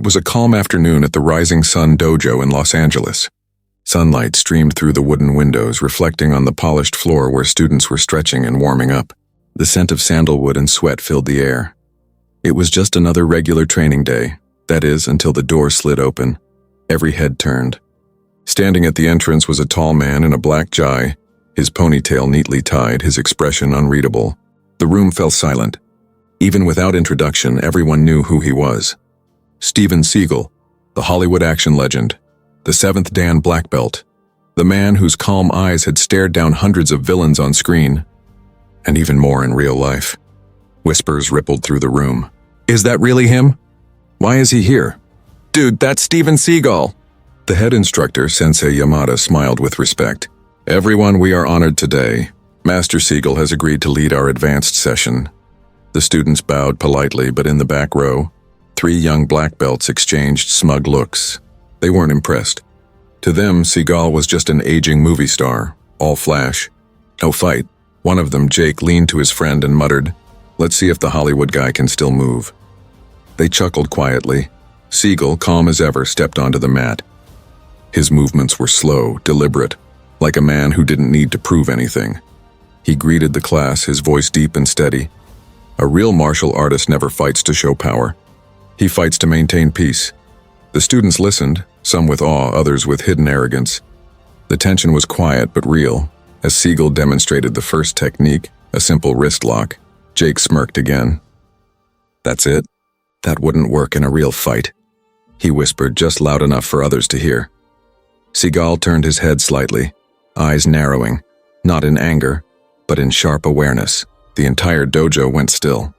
It was a calm afternoon at the Rising Sun Dojo in Los Angeles. Sunlight streamed through the wooden windows, reflecting on the polished floor where students were stretching and warming up. The scent of sandalwood and sweat filled the air. It was just another regular training day, that is, until the door slid open. Every head turned. Standing at the entrance was a tall man in a black jai, his ponytail neatly tied, his expression unreadable. The room fell silent. Even without introduction, everyone knew who he was. Steven Seagal, the Hollywood action legend, the 7th Dan black belt, the man whose calm eyes had stared down hundreds of villains on screen, and even more in real life. Whispers rippled through the room. Is that really him? Why is he here? Dude, that's Steven Seagal. The head instructor, Sensei Yamada, smiled with respect. Everyone, we are honored today. Master Seagal has agreed to lead our advanced session. The students bowed politely, but in the back row, 3 young black belts exchanged smug looks. They weren't impressed. To them, Seagal was just an aging movie star, all flash. No fight. One of them, Jake, leaned to his friend and muttered, "Let's see if the Hollywood guy can still move." They chuckled quietly. Seagal, calm as ever, stepped onto the mat. His movements were slow, deliberate, like a man who didn't need to prove anything. He greeted the class, his voice deep and steady. A real martial artist never fights to show power. He fights to maintain peace. The students listened, some with awe, others with hidden arrogance. The tension was quiet but real. As Seagal demonstrated the first technique, a simple wrist lock, Jake smirked again. "That's it? That wouldn't work in a real fight," he whispered, just loud enough for others to hear. Seagal turned his head slightly, eyes narrowing, not in anger, but in sharp awareness. The entire dojo went still.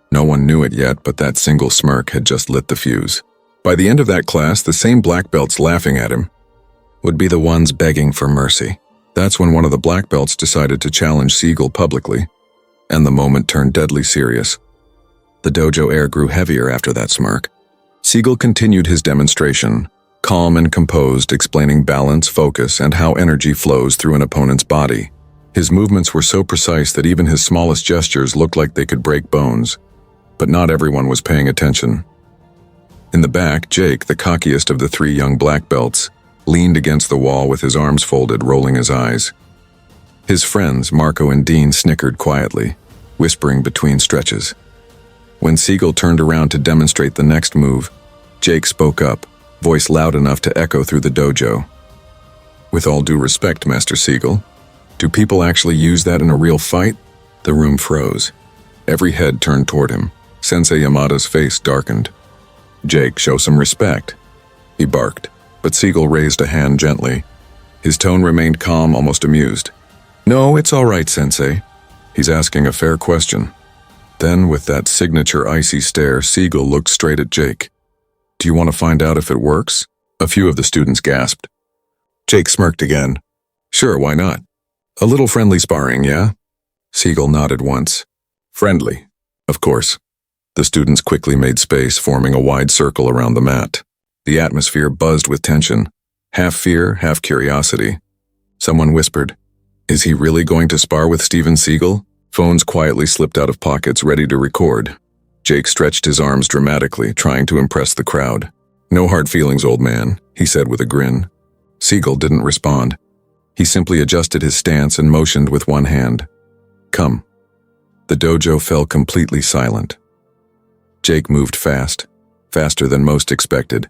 No one knew it yet, but that single smirk had just lit the fuse. By the end of that class, the same black belts laughing at him would be the ones begging for mercy. That's when one of the black belts decided to challenge Seagal publicly, and the moment turned deadly serious. The dojo air grew heavier after that smirk. Seagal continued his demonstration, calm and composed, explaining balance, focus, and how energy flows through an opponent's body. His movements were so precise that even his smallest gestures looked like they could break bones. But not everyone was paying attention. In the back, Jake, the cockiest of the 3 young black belts, leaned against the wall with his arms folded, rolling his eyes. His friends, Marco and Dean, snickered quietly, whispering between stretches. When Seagal turned around to demonstrate the next move, Jake spoke up, voice loud enough to echo through the dojo. "With all due respect, Master Seagal, do people actually use that in a real fight?" The room froze. Every head turned toward him. Sensei Yamada's face darkened. "Jake, show some respect," he barked, but Seagal raised a hand gently. His tone remained calm, almost amused. "No, it's all right, Sensei. He's asking a fair question." Then, with that signature icy stare, Seagal looked straight at Jake. "Do you want to find out if it works?" A few of the students gasped. Jake smirked again. "Sure, why not? A little friendly sparring, yeah?" Seagal nodded once. "Friendly, of course." The students quickly made space, forming a wide circle around the mat. The atmosphere buzzed with tension, half fear, half curiosity. Someone whispered, "Is he really going to spar with Steven Seagal?" Phones quietly slipped out of pockets, ready to record. Jake stretched his arms dramatically, trying to impress the crowd. "No hard feelings, old man," he said with a grin. Seagal didn't respond. He simply adjusted his stance and motioned with one hand. "Come." The dojo fell completely silent. Jake moved fast, faster than most expected,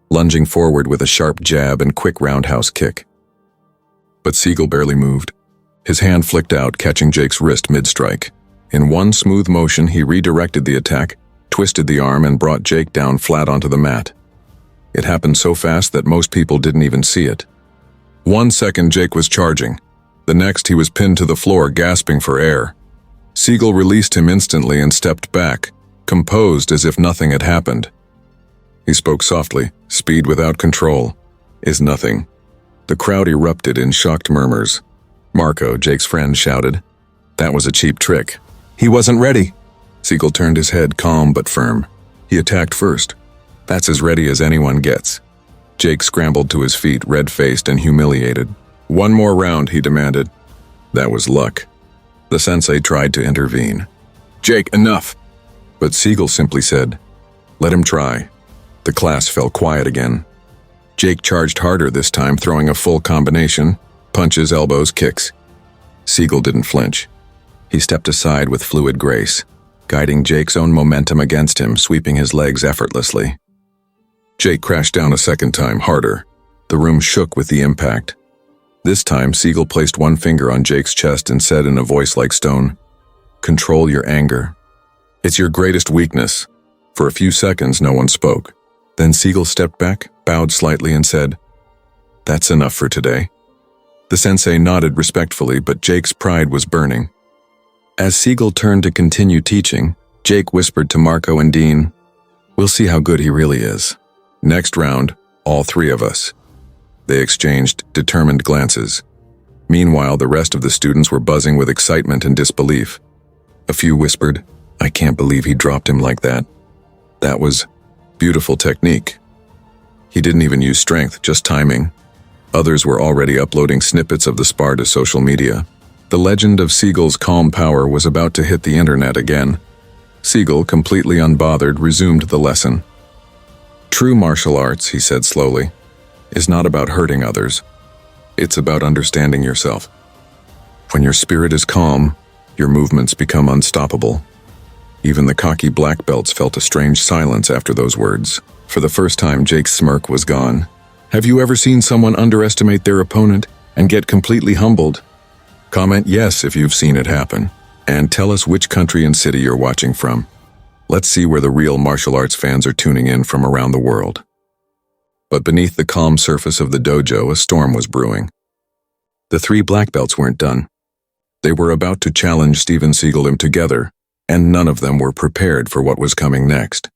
lunging forward with a sharp jab and quick roundhouse kick. But Seagal barely moved. His hand flicked out, catching Jake's wrist mid-strike. In one smooth motion, he redirected the attack, twisted the arm, and brought Jake down flat onto the mat. It happened so fast that most people didn't even see it. 1 second, Jake was charging. The next, he was pinned to the floor, gasping for air. Seagal released him instantly and stepped back, composed as if nothing had happened. He spoke softly. "Speed without control is nothing." The crowd erupted in shocked murmurs. Marco, Jake's friend, shouted, "That was a cheap trick." "He wasn't ready." Seagal turned his head, calm but firm. "He attacked first. That's as ready as anyone gets." Jake scrambled to his feet, red-faced and humiliated. "One more round," he demanded. That was luck. The sensei tried to intervene. "Jake, enough." But Seagal simply said, "Let him try." The class fell quiet again. Jake charged harder this time, throwing a full combination: punches, elbows, kicks. Seagal didn't flinch. He stepped aside with fluid grace, guiding Jake's own momentum against him, sweeping his legs effortlessly. Jake crashed down a second time, harder. The room shook with the impact. This time, Seagal placed one finger on Jake's chest and said in a voice like stone, "Control your anger. It's your greatest weakness." For a few seconds, no one spoke. Then Seagal stepped back, bowed slightly, and said, "That's enough for today." The sensei nodded respectfully, but Jake's pride was burning. As Seagal turned to continue teaching, Jake whispered to Marco and Dean, "We'll see how good he really is. Next round, all three of us." They exchanged determined glances. Meanwhile, the rest of the students were buzzing with excitement and disbelief. A few whispered, "I can't believe he dropped him like that. That was beautiful technique. He didn't even use strength, just timing." Others were already uploading snippets of the spar to social media. The legend of Seagal's calm power was about to hit the internet again. Seagal, completely unbothered, resumed the lesson. "True martial arts," he said slowly, "is not about hurting others. It's about understanding yourself. When your spirit is calm, your movements become unstoppable." Even the cocky black belts felt a strange silence after those words. For the first time, Jake's smirk was gone. Have you ever seen someone underestimate their opponent and get completely humbled? Comment yes if you've seen it happen, and tell us which country and city you're watching from. Let's see where the real martial arts fans are tuning in from around the world. But beneath the calm surface of the dojo, a storm was brewing. The three black belts weren't done. They were about to challenge Steven Seagal together, and none of them were prepared for what was coming next.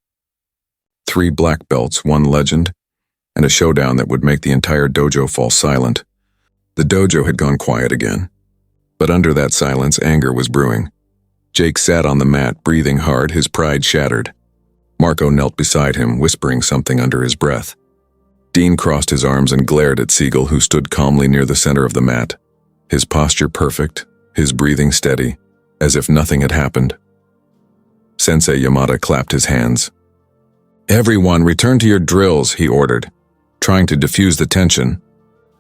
Three black belts, one legend, and a showdown that would make the entire dojo fall silent. The dojo had gone quiet again. But under that silence, anger was brewing. Jake sat on the mat, breathing hard, his pride shattered. Marco knelt beside him, whispering something under his breath. Dean crossed his arms and glared at Seagal, who stood calmly near the center of the mat, his posture perfect, his breathing steady, as if nothing had happened. Sensei Yamada clapped his hands. "Everyone, return to your drills," he ordered, trying to diffuse the tension.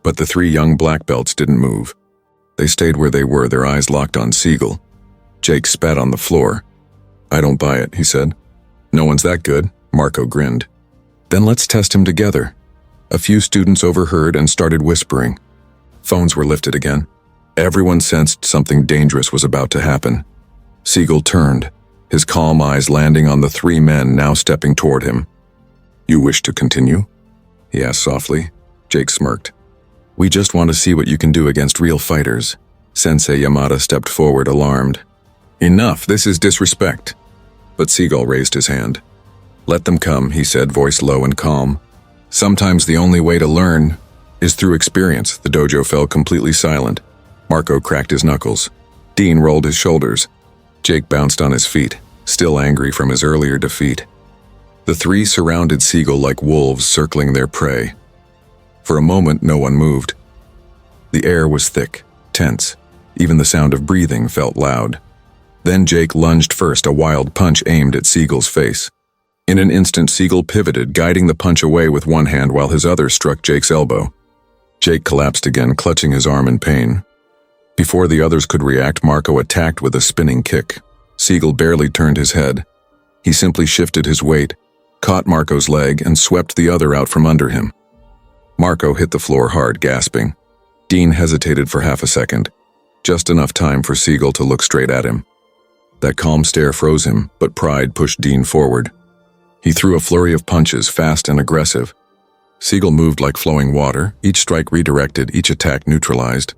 But the three young black belts didn't move. They stayed where they were, their eyes locked on Seagal. Jake spat on the floor. "I don't buy it," he said. "No one's that good," Marco grinned. "Then let's test him together." A few students overheard and started whispering. Phones were lifted again. Everyone sensed something dangerous was about to happen. Seagal turned, his calm eyes landing on the three men now stepping toward him. "You wish to continue?" he asked softly. Jake smirked. "We just want to see what you can do against real fighters." Sensei Yamada stepped forward, alarmed. "Enough, this is disrespect." But Seagal raised his hand. "Let them come," he said, voice low and calm. "Sometimes the only way to learn is through experience." The dojo fell completely silent. Marco cracked his knuckles. Dean rolled his shoulders. Jake bounced on his feet, still angry from his earlier defeat. The three surrounded Seagal like wolves circling their prey. For a moment, no one moved. The air was thick, tense. Even the sound of breathing felt loud. Then Jake lunged first, a wild punch aimed at Seagal's face. In an instant, Seagal pivoted, guiding the punch away with one hand while his other struck Jake's elbow. Jake collapsed again, clutching his arm in pain. Before the others could react, Marco attacked with a spinning kick. Seagal barely turned his head. He simply shifted his weight, caught Marco's leg, and swept the other out from under him. Marco hit the floor hard, gasping. Dean hesitated for half a second, just enough time for Seagal to look straight at him. That calm stare froze him, but pride pushed Dean forward. He threw a flurry of punches, fast and aggressive. Seagal moved like flowing water, each strike redirected, each attack neutralized.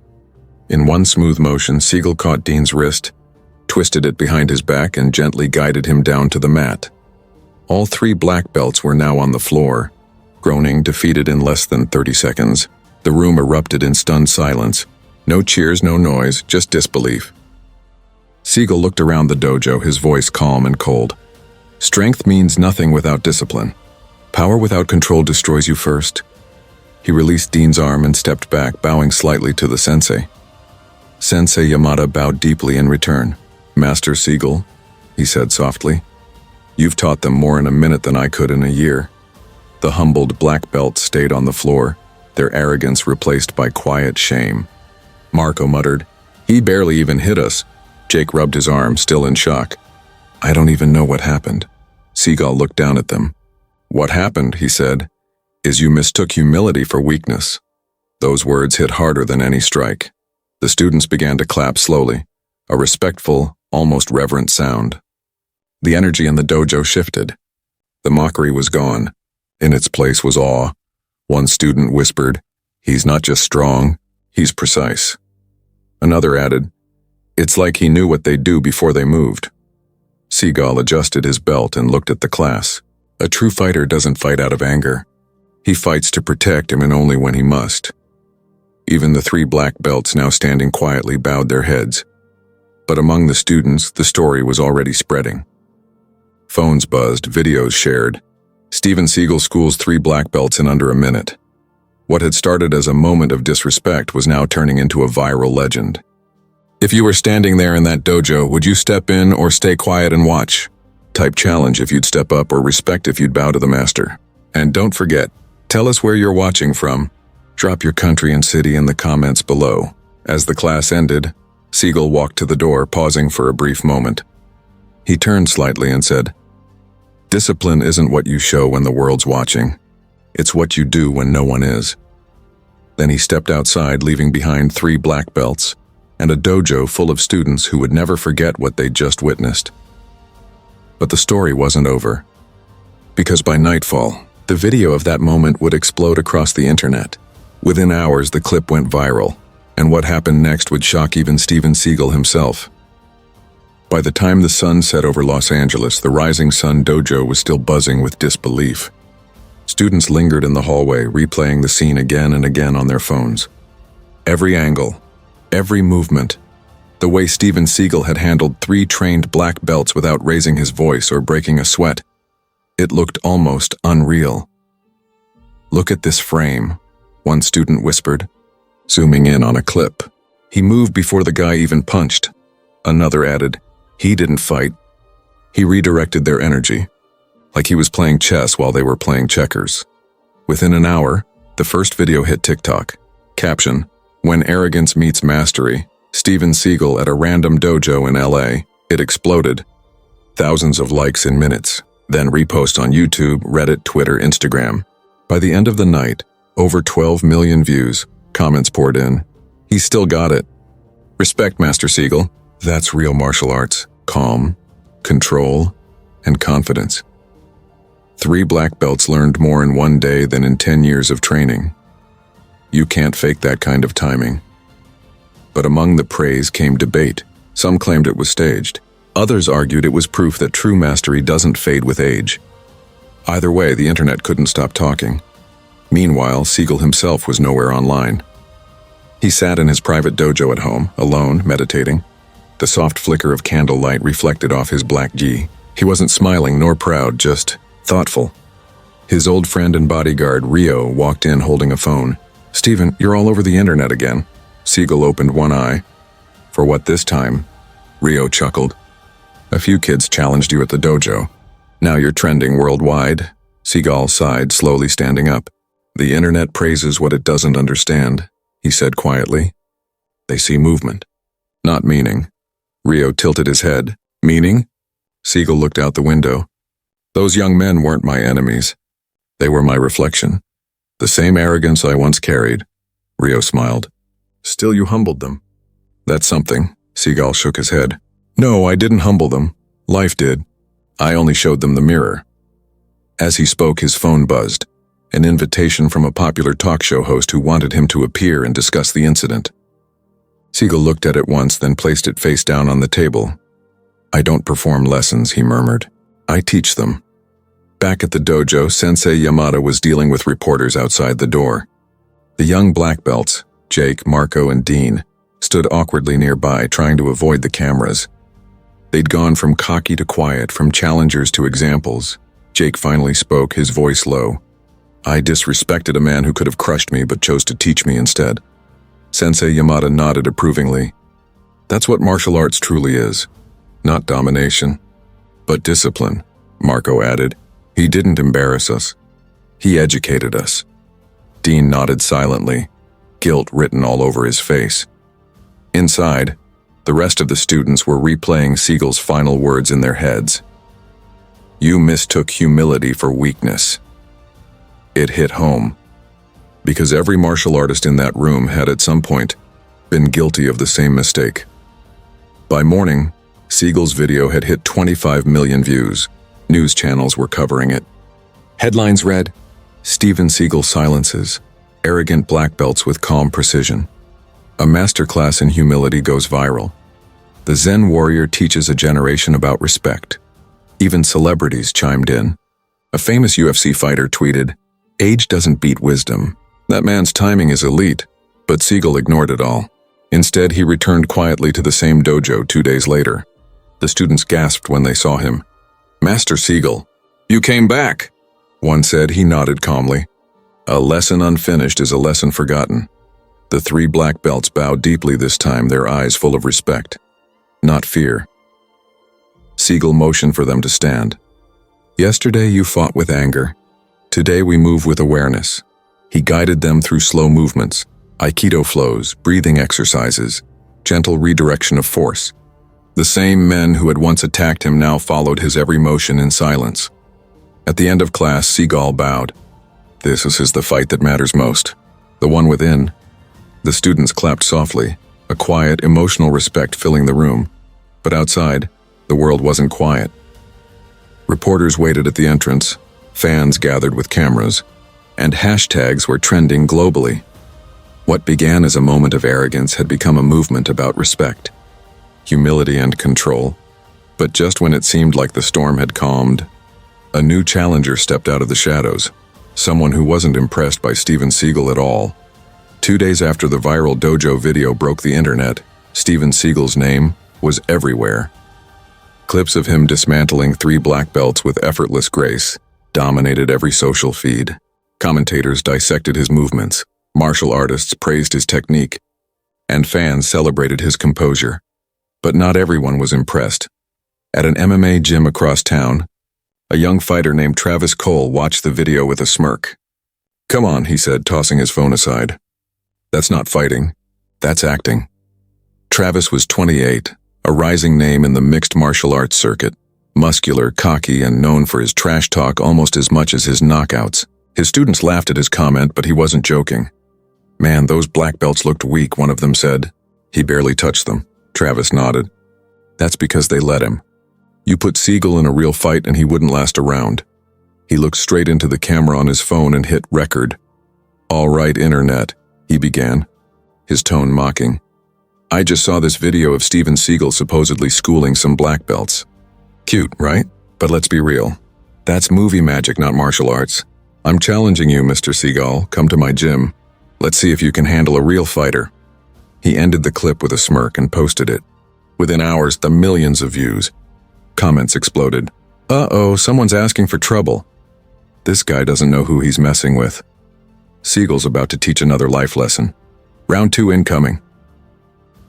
In one smooth motion, Seagal caught Dean's wrist, twisted it behind his back, and gently guided him down to the mat. All three black belts were now on the floor, groaning, defeated in less than 30 seconds. The room erupted in stunned silence. No cheers, no noise, just disbelief. Seagal looked around the dojo, his voice calm and cold. "Strength means nothing without discipline. Power without control destroys you first." He released Dean's arm and stepped back, bowing slightly to the sensei. Sensei Yamada bowed deeply in return. "Master Seagal," he said softly, "you've taught them more in a minute than I could in a year." The humbled black belts stayed on the floor, their arrogance replaced by quiet shame. Marco muttered, "He barely even hit us." Jake rubbed his arm, still in shock. "I don't even know what happened." Seagal looked down at them. "What happened," he said, "is you mistook humility for weakness." Those words hit harder than any strike. The students began to clap slowly, a respectful, almost reverent sound. The energy in the dojo shifted. The mockery was gone. In its place was awe. One student whispered, "He's not just strong, he's precise." Another added, "It's like he knew what they'd do before they moved." Seagal adjusted his belt and looked at the class. A true fighter doesn't fight out of anger. He fights to protect him and only when he must. Even the 3 black belts now standing quietly bowed their heads. But among the students, the story was already spreading. Phones buzzed, videos shared. Steven Seagal schools 3 black belts in under a minute. What had started as a moment of disrespect was now turning into a viral legend. "If you were standing there in that dojo, would you step in or stay quiet and watch? Type challenge if you'd step up or respect if you'd bow to the master. And don't forget, tell us where you're watching from. Drop your country and city in the comments below." As the class ended, Seagal walked to the door, pausing for a brief moment. He turned slightly and said, "Discipline isn't what you show when the world's watching. It's what you do when no one is." Then he stepped outside, leaving behind 3 black belts and a dojo full of students who would never forget what they'd just witnessed. But the story wasn't over. Because by nightfall, the video of that moment would explode across the internet. Within hours, the clip went viral, and what happened next would shock even Steven Seagal himself. By the time the sun set over Los Angeles, the Rising Sun Dojo was still buzzing with disbelief. Students lingered in the hallway, replaying the scene again and again on their phones. Every angle, every movement, the way Steven Seagal had handled 3 trained black belts without raising his voice or breaking a sweat, it looked almost unreal. "Look at this frame," one student whispered, zooming in on a clip. "He moved before the guy even punched." Another added, "He didn't fight. He redirected their energy, like he was playing chess while they were playing checkers." Within an hour, the first video hit TikTok. Caption, "When arrogance meets mastery, Steven Seagal at a random dojo in LA." It exploded. Thousands of likes in minutes, then reposts on YouTube, Reddit, Twitter, Instagram. By the end of the night, over 12 million views. Comments poured in. "He's still got it. Respect, Master Seagal. That's real martial arts. Calm, control, and confidence." 3 black belts learned more in 1 day than in 10 years of training. You can't fake that kind of timing. But among the praise came debate. Some claimed it was staged. Others argued it was proof that true mastery doesn't fade with age. Either way, the internet couldn't stop talking. Meanwhile, Seagal himself was nowhere online. He sat in his private dojo at home, alone, meditating. The soft flicker of candlelight reflected off his black gi. He wasn't smiling nor proud, just thoughtful. His old friend and bodyguard, Rio, walked in holding a phone. "Steven, you're all over the internet again." Seagal opened one eye. "For what this time?" Rio chuckled. "A few kids challenged you at the dojo. Now you're trending worldwide." Seagal sighed, slowly standing up. "The internet praises what it doesn't understand," he said quietly. "They see movement, not meaning." Rio tilted his head. "Meaning?" Seagal looked out the window. "Those young men weren't my enemies. They were my reflection. The same arrogance I once carried." Rio smiled. "Still you humbled them." "That's something." Seagal shook his head. "No, I didn't humble them. Life did. I only showed them the mirror." As he spoke, his phone buzzed. An invitation from a popular talk show host who wanted him to appear and discuss the incident. Seagal looked at it once, then placed it face down on the table. "I don't perform lessons," he murmured. "I teach them." Back at the dojo, Sensei Yamada was dealing with reporters outside the door. The young black belts, Jake, Marco, and Dean, stood awkwardly nearby, trying to avoid the cameras. They'd gone from cocky to quiet, from challengers to examples. Jake finally spoke, his voice low. "I disrespected a man who could have crushed me but chose to teach me instead." Sensei Yamada nodded approvingly. "That's what martial arts truly is. Not domination, but discipline," Marco added. "He didn't embarrass us. He educated us. Dean nodded silently, guilt written all over his face. Inside, the rest of the students were replaying Seagal's final words in their heads. You mistook humility for weakness. It hit home, because every martial artist in that room had at some point been guilty of the same mistake. By morning, Seagal's video had hit 25 million views. News channels were covering it. Headlines read, Steven Seagal silences arrogant black belts with calm precision. A masterclass in humility goes viral. The Zen warrior teaches a generation about respect. Even celebrities chimed in. A famous UFC fighter tweeted, age doesn't beat wisdom. That man's timing is elite. But Seagal ignored it all. Instead, he returned quietly to the same dojo 2 days later. The students gasped when they saw him. Master Seagal, you came back, one said. He nodded calmly. A lesson unfinished is a lesson forgotten. The 3 black belts bowed deeply this time, their eyes full of respect, not fear. Seagal motioned for them to stand. Yesterday you fought with anger. Today we move with awareness. He guided them through slow movements, Aikido flows, breathing exercises, gentle redirection of force. The same men who had once attacked him now followed his every motion in silence. At the end of class, Seagal bowed. This is the fight that matters most, the one within. The students clapped softly, a quiet, emotional respect filling the room. But outside, the world wasn't quiet. Reporters waited at the entrance, fans gathered with cameras, and hashtags were trending globally. What began as a moment of arrogance had become a movement about respect, humility, and control. But just when it seemed like the storm had calmed, a new challenger stepped out of the shadows, someone who wasn't impressed by Steven Seagal at all. 2 days after the viral Dojo video broke the internet, Steven Seagal's name was everywhere. Clips of him dismantling 3 black belts with effortless grace dominated every social feed. Commentators dissected his movements, martial artists praised his technique, and fans celebrated his composure. But not everyone was impressed. At an MMA gym across town, a young fighter named Travis Cole watched the video with a smirk. Come on, he said, tossing his phone aside. That's not fighting. That's acting. Travis was 28, a rising name in the mixed martial arts circuit, muscular, cocky, and known for his trash talk almost as much as his knockouts. His students laughed at his comment, but he wasn't joking. Man, those black belts looked weak, one of them said. He barely touched them. Travis nodded. That's because they let him. You put Seagal in a real fight and he wouldn't last a round. He looked straight into the camera on his phone and hit record. All right, internet, he began, his tone mocking. I just saw this video of Steven Seagal supposedly schooling some black belts. Cute, right? But let's be real. That's movie magic, not martial arts. I'm challenging you, Mr. Seagal. Come to my gym. Let's see if you can handle a real fighter. He ended the clip with a smirk and posted it. Within hours, the millions of views. Comments exploded. Uh-oh, someone's asking for trouble. This guy doesn't know who he's messing with. Seagal's about to teach another life lesson. Round 2 incoming.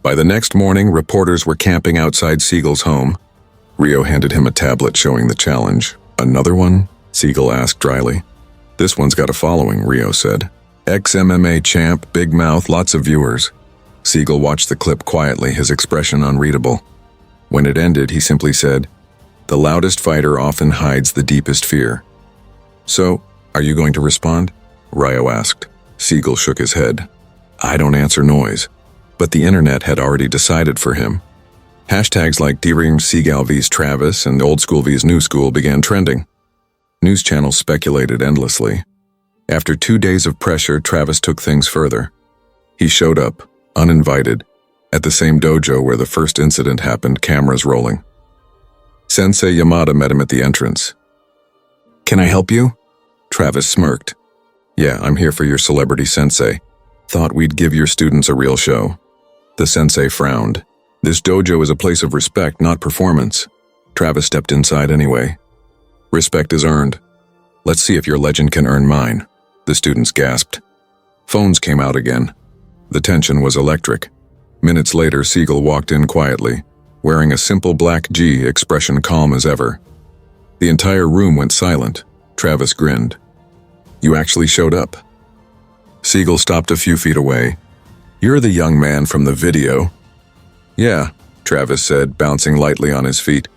By the next morning, reporters were camping outside Seagal's home. Rio handed him a tablet showing the challenge. Another one? Seagal asked dryly. This one's got a following, Rio said. Ex-MMA champ, big mouth, lots of viewers. Seagal watched the clip quietly, his expression unreadable. When it ended, he simply said, the loudest fighter often hides the deepest fear. So, are you going to respond? Rio asked. Seagal shook his head. I don't answer noise. But the internet had already decided for him. Hashtags like Dream Seagal vs. Travis and Old School vs. New School began trending. News channels speculated endlessly. After 2 days of pressure, Travis took things further. He showed up, uninvited, at the same dojo where the first incident happened, cameras rolling. Sensei Yamada met him at the entrance. Can I help you? Travis smirked. Yeah, I'm here for your celebrity sensei. Thought we'd give your students a real show. The sensei frowned. This dojo is a place of respect, not performance. Travis stepped inside anyway. Respect is earned. Let's see if your legend can earn mine. The students gasped. Phones came out again. The tension was electric. Minutes later, Seagal walked in quietly, wearing a simple black G, expression calm as ever. The entire room went silent. Travis grinned. You actually showed up." Seagal stopped a few feet away. "You're the young man from the video." "Yeah," Travis said, bouncing lightly on his feet.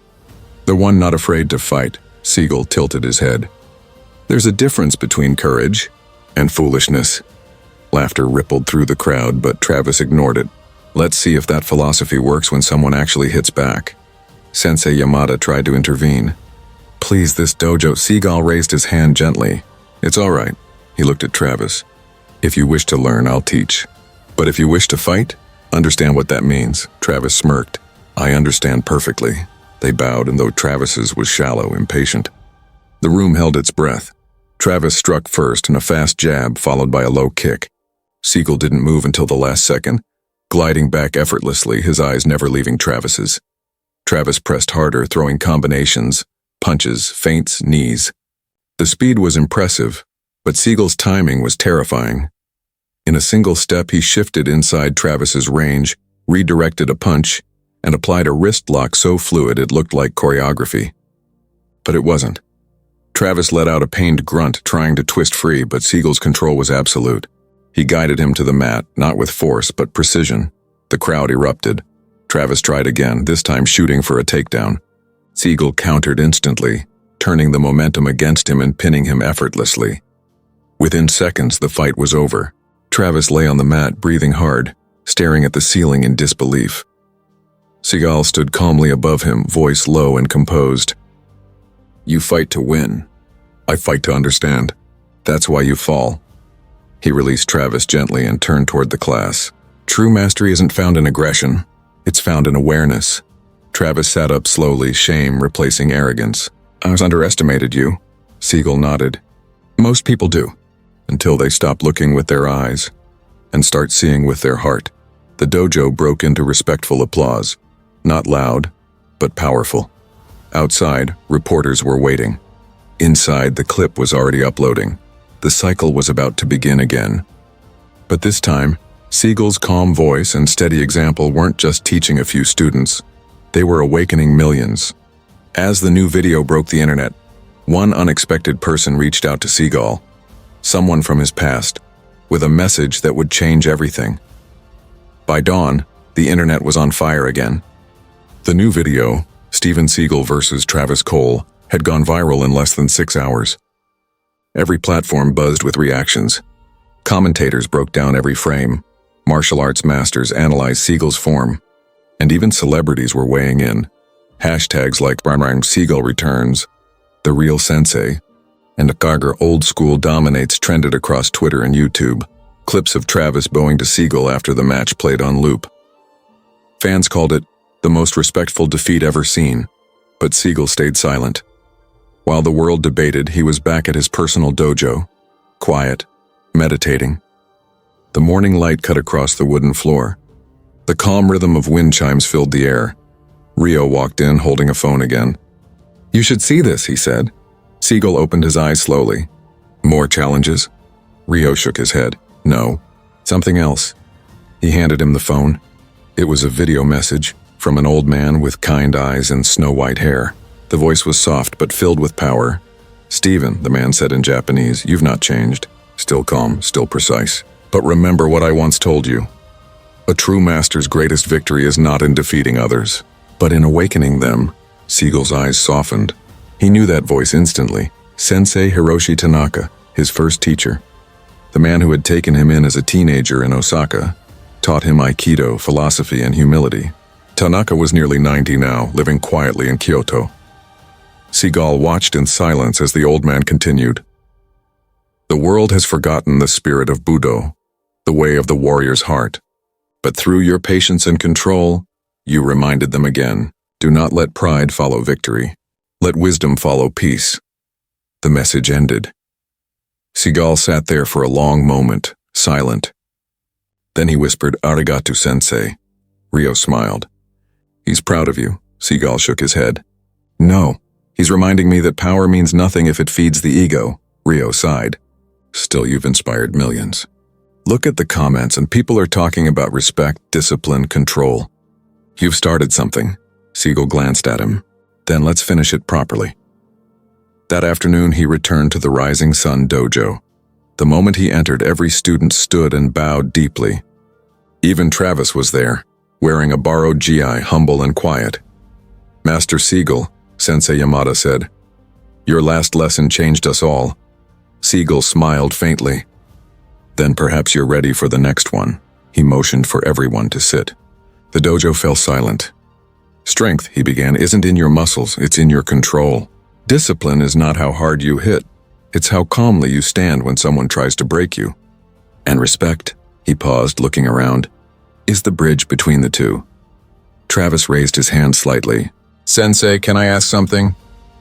"The one not afraid to fight." Seagal tilted his head. "There's a difference between courage and foolishness." Laughter rippled through the crowd, but Travis ignored it. "Let's see if that philosophy works when someone actually hits back." Sensei Yamada tried to intervene. "Please, this dojo." Seagal raised his hand gently. "It's all right." He looked at Travis. "If you wish to learn, I'll teach. But if you wish to fight, understand what that means." Travis smirked. "I understand perfectly." They bowed, and though Travis's was shallow, impatient. The room held its breath. Travis struck first in a fast jab, followed by a low kick. Seagal didn't move until the last second, gliding back effortlessly, his eyes never leaving Travis's. Travis pressed harder, throwing combinations, punches, feints, knees. The speed was impressive, but Seagal's timing was terrifying. In a single step, he shifted inside Travis's range, redirected a punch, and applied a wrist lock so fluid it looked like choreography. But it wasn't. Travis let out a pained grunt, trying to twist free, but Seagal's control was absolute. He guided him to the mat, not with force, but precision. The crowd erupted. Travis tried again, this time shooting for a takedown. Seagal countered instantly, turning the momentum against him and pinning him effortlessly. Within seconds, the fight was over. Travis lay on the mat, breathing hard, staring at the ceiling in disbelief. Seagal stood calmly above him, voice low and composed. "You fight to win. I fight to understand. That's why you fall." He released Travis gently and turned toward the class. "True mastery isn't found in aggression. It's found in awareness." Travis sat up slowly, shame replacing arrogance. "I underestimated you." Seagal nodded. "Most people do, until they stop looking with their eyes and start seeing with their heart." The dojo broke into respectful applause, not loud, but powerful. Outside, reporters were waiting. Inside, the clip was already uploading. The cycle was about to begin again. But this time, Seagal's calm voice and steady example weren't just teaching a few students. They were awakening millions. As the new video broke the internet, one unexpected person reached out to Seagal, someone from his past, with a message that would change everything. By dawn, the internet was on fire again. The new video, Steven Seagal versus Travis Cole, had gone viral in less than 6 hours. Every platform buzzed with reactions. Commentators broke down every frame. Martial arts masters analyzed Seagal's form. And even celebrities were weighing in. Hashtags like Seagal returns, the real sensei, and Akagar old school dominates trended across Twitter and YouTube. Clips of Travis bowing to Seagal after the match played on loop. Fans called it the most respectful defeat ever seen, but Seagal stayed silent. While the world debated, he was back at his personal dojo, quiet, meditating. The morning light cut across the wooden floor. The calm rhythm of wind chimes filled the air. Rio walked in, holding a phone again. "You should see this," he said. Seagal opened his eyes slowly. "More challenges?" Rio shook his head. "No, something else." He handed him the phone. It was a video message from an old man with kind eyes and snow-white hair. The voice was soft but filled with power. "Steven," the man said in Japanese, "you've not changed. Still calm, still precise. But remember what I once told you. A true master's greatest victory is not in defeating others, but in awakening them." Seagal's eyes softened. He knew that voice instantly. Sensei Hiroshi Tanaka, his first teacher. The man who had taken him in as a teenager in Osaka, taught him Aikido, philosophy, and humility. Tanaka was nearly 90 now, living quietly in Kyoto. Seagal watched in silence as the old man continued. "The world has forgotten the spirit of Budo, the way of the warrior's heart. But through your patience and control, you reminded them again. Do not let pride follow victory. Let wisdom follow peace." The message ended. Seagal sat there for a long moment, silent. Then he whispered, "Arigato, sensei." Rio smiled. "He's proud of you." Seagal shook his head. "No, he's reminding me that power means nothing if it feeds the ego." Rio sighed. "Still, you've inspired millions. Look at the comments, and people are talking about respect, discipline, control. You've started something." Seagal glanced at him. "Then let's finish it properly." That afternoon, he returned to the Rising Sun Dojo. The moment he entered, every student stood and bowed deeply. Even Travis was there, wearing a borrowed GI, humble and quiet. "Master Seagal," Sensei Yamada said, "your last lesson changed us all." Seagal smiled faintly. "Then perhaps you're ready for the next one." He motioned for everyone to sit. The dojo fell silent. "Strength," he began, "isn't in your muscles, it's in your control. Discipline is not how hard you hit, it's how calmly you stand when someone tries to break you. And respect," he paused, looking around, "is the bridge between the two." Travis raised his hand slightly. "Sensei, can I ask something?"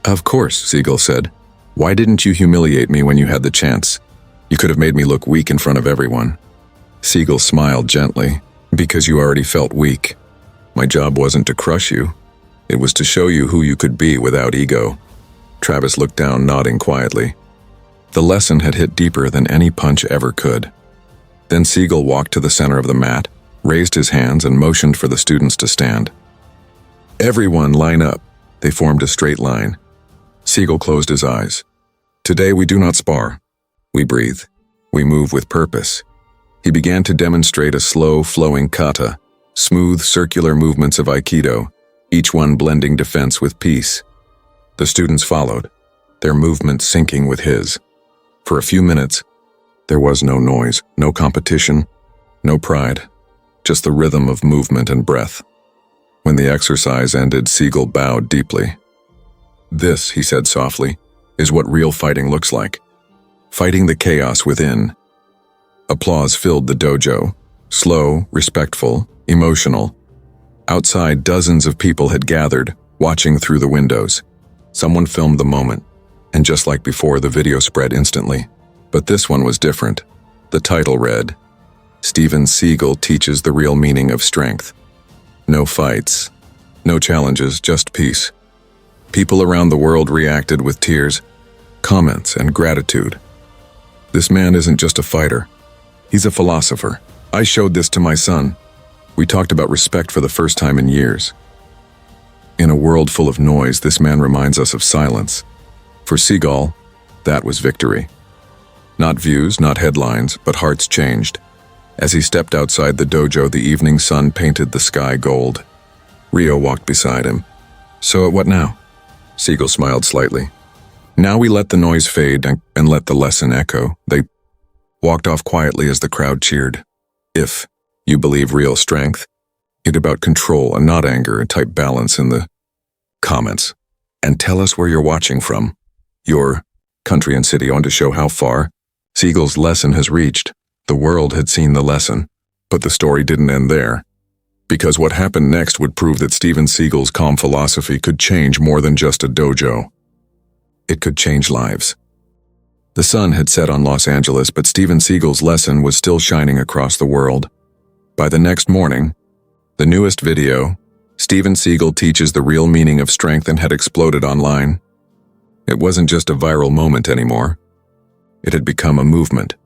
"Of course," Seagal said. "Why didn't you humiliate me when you had the chance? You could have made me look weak in front of everyone." Seagal smiled gently. "Because you already felt weak. My job wasn't to crush you. It was to show you who you could be without ego." Travis looked down, nodding quietly. The lesson had hit deeper than any punch ever could. Then Seagal walked to the center of the mat, raised his hands, and motioned for the students to stand. "Everyone line up." They formed a straight line. Seagal closed his eyes. "Today we do not spar. We breathe. We move with purpose." He began to demonstrate a slow, flowing kata, smooth, circular movements of Aikido, each one blending defense with peace. The students followed, their movements syncing with his. For a few minutes, there was no noise, no competition, no pride, just the rhythm of movement and breath. When the exercise ended, Seagal bowed deeply. "This," he said softly, "is what real fighting looks like. Fighting the chaos within." Applause filled the dojo, slow, respectful, emotional. Outside, dozens of people had gathered, watching through the windows. Someone filmed the moment, and just like before, the video spread instantly. But this one was different. The title read, "Steven Seagal teaches the real meaning of strength." No fights, no challenges, just peace. People around the world reacted with tears, comments, and gratitude. "This man isn't just a fighter. He's a philosopher. I showed this to my son." We talked about respect for the first time in years. In a world full of noise, this man reminds us of silence. For Seagal, that was victory. Not views, not headlines, but hearts changed. As he stepped outside the dojo, the evening sun painted the sky gold. Rio walked beside him. "So what now?" Seagal smiled slightly. "Now we let the noise fade and let the lesson echo." They walked off quietly as the crowd cheered. "If you believe real strength, it's about control and not anger, a type balance in the comments. And tell us where you're watching from. Your country and city. I want to show how far Seagal's lesson has reached. The world had seen the lesson, but the story didn't end there. Because what happened next would prove that Steven Seagal's calm philosophy could change more than just a dojo. It could change lives. The sun had set on Los Angeles, but Steven Seagal's lesson was still shining across the world. By the next morning, the newest video, Steven Seagal teaches the real meaning of strength, and had exploded online. It wasn't just a viral moment anymore. It had become a movement.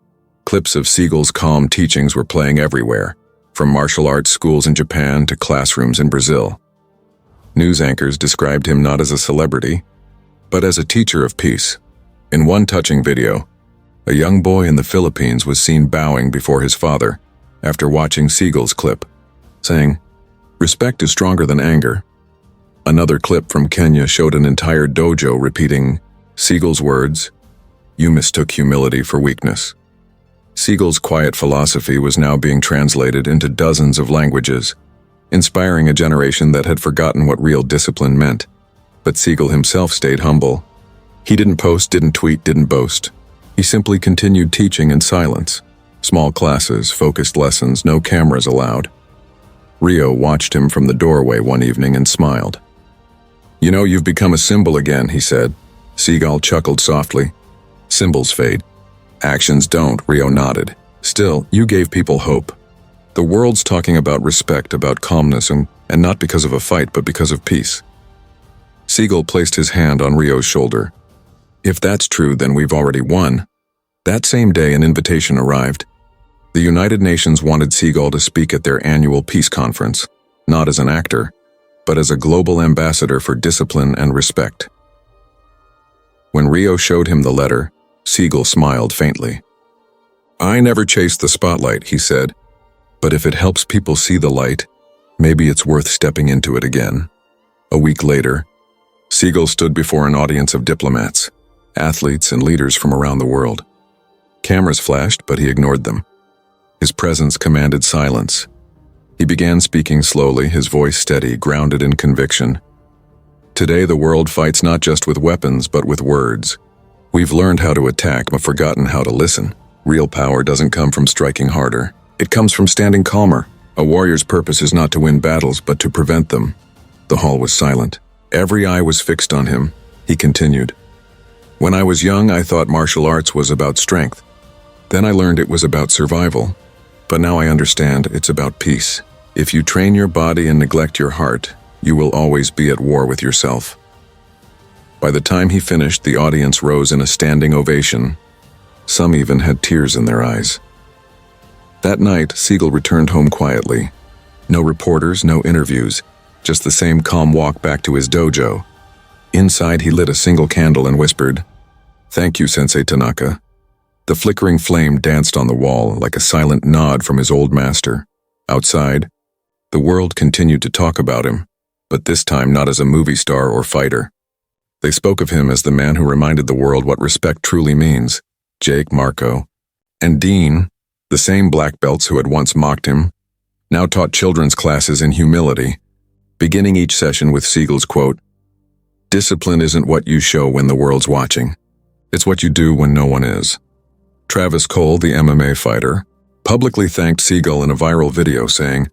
Clips of Seagal's calm teachings were playing everywhere, from martial arts schools in Japan to classrooms in Brazil. News anchors described him not as a celebrity, but as a teacher of peace. In one touching video, a young boy in the Philippines was seen bowing before his father after watching Seagal's clip, saying, "Respect is stronger than anger." Another clip from Kenya showed an entire dojo repeating Seagal's words, "You mistook humility for weakness." Seagal's quiet philosophy was now being translated into dozens of languages, inspiring a generation that had forgotten what real discipline meant. But Seagal himself stayed humble. He didn't post, didn't tweet, didn't boast. He simply continued teaching in silence. Small classes, focused lessons, no cameras allowed. Rio watched him from the doorway one evening and smiled. "You know, you've become a symbol again," he said. Seagal chuckled softly. "Symbols fade. Actions don't," Rio nodded. "Still, you gave people hope. The world's talking about respect, about calmness, and not because of a fight, but because of peace." Seagal placed his hand on Rio's shoulder. "If that's true, then we've already won." That same day, an invitation arrived. The United Nations wanted Seagal to speak at their annual peace conference, not as an actor, but as a global ambassador for discipline and respect. When Rio showed him the letter, Seagal smiled faintly. I never chase the spotlight, he said. But if it helps people see the light, maybe it's worth stepping into it again. A week later, Seagal stood before an audience of diplomats, athletes, and leaders from around the world. Cameras flashed, but he ignored them. His presence commanded silence. He began speaking slowly, his voice steady, grounded in conviction. Today, the world fights not just with weapons, but with words. We've learned how to attack, but forgotten how to listen. Real power doesn't come from striking harder. It comes from standing calmer. A warrior's purpose is not to win battles, but to prevent them. The hall was silent. Every eye was fixed on him. He continued. When I was young, I thought martial arts was about strength. Then I learned it was about survival. But now I understand it's about peace. If you train your body and neglect your heart, you will always be at war with yourself. By the time he finished, the audience rose in a standing ovation. Some even had tears in their eyes. That night, Seagal returned home quietly. No reporters, no interviews, just the same calm walk back to his dojo. Inside, he lit a single candle and whispered, "Thank you, Sensei Tanaka." The flickering flame danced on the wall like a silent nod from his old master. Outside, the world continued to talk about him, but this time not as a movie star or fighter. They spoke of him as the man who reminded the world what respect truly means. Jake, Marco, and Dean, the same black belts who had once mocked him, now taught children's classes in humility, beginning each session with Seagal's quote, "Discipline isn't what you show when the world's watching. It's what you do when no one is." Travis Cole, the MMA fighter, publicly thanked Seagal in a viral video saying,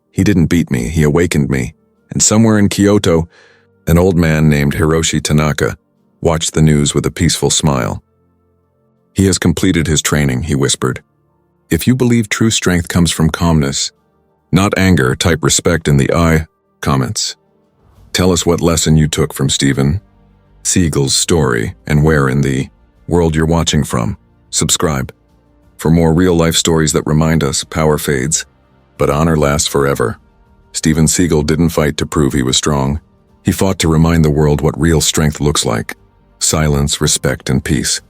"He didn't beat me, he awakened me." And somewhere in Kyoto, an old man named Hiroshi Tanaka watched the news with a peaceful smile. "He has completed his training," he whispered. "If you believe true strength comes from calmness, not anger, type respect in the eye." Comments. Tell us what lesson you took from Steven Seagal's story and where in the world you're watching from. Subscribe. For more real-life stories that remind us power fades, but honor lasts forever. Steven Seagal didn't fight to prove he was strong. He fought to remind the world what real strength looks like. Silence, respect, and peace.